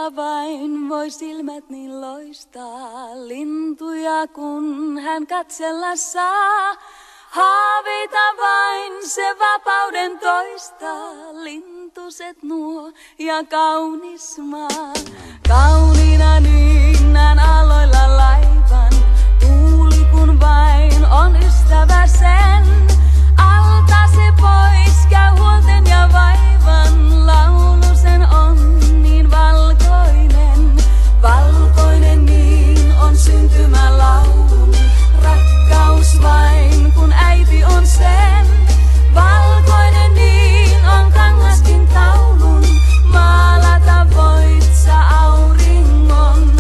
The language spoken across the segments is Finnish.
Haavita vain voi silmät niin loistaa, lintuja kun hän katsella saa. Haavita vain se vapauden toistaa, lintuset nuo ja kaunis maa. Kauniina nynnän aloilla laivan, tuuli kun vain on ystävä sen. Alta se pois käy huolten ja vaivan, laulu sen on niin valkoinen. Valkoinen niin on syntymälaulun, rakkaus vain kun äiti on sen. Valkoinen niin on kangaskin taulun, maalata voit sä auringon.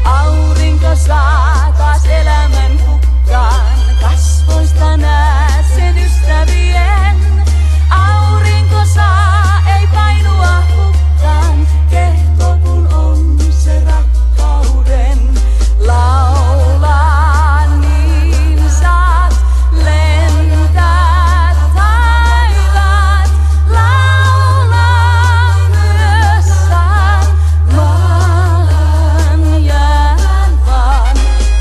Aurinko saa taas elämän hukkaan, kasvoista näet sen ystävien. Aurinko saa, ei painua hukkaan, kehto kun on se rakkauden. Laulaa niin saat lentää taivaat, laulaa myös saan maahan jään vaan.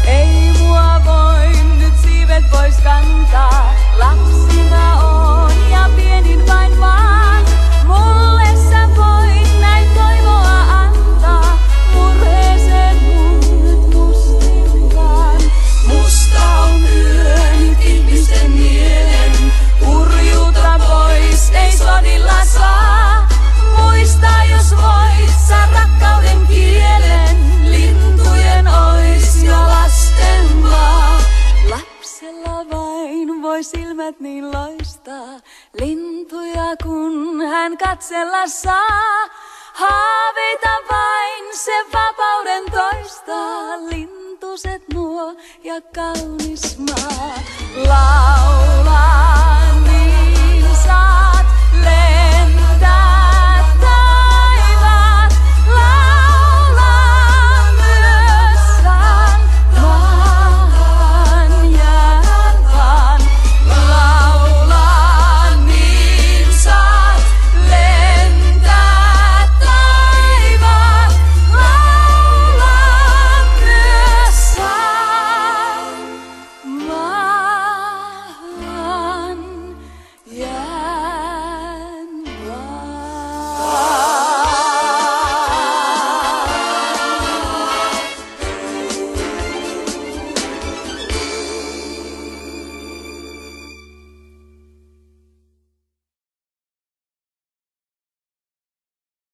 Ei mua voi nyt siivet pois kantaa, lapsina on ja pienin vain vaan. Mulle sä voit näin toivoa antaa, murheeseen mut mustillaan. Musta on yö nyt ihmisten mielen, kurjuutta pois ei sodilla saa. Muista jos voit sä rakkauden kielen, lintujen ois jo lasten maa. Lapsella vain voi silmät niin loistaa, lintuja kun hän katsella saa. Haavita vain se vapauden toistaa, lintuset nuo ja kaunis maa.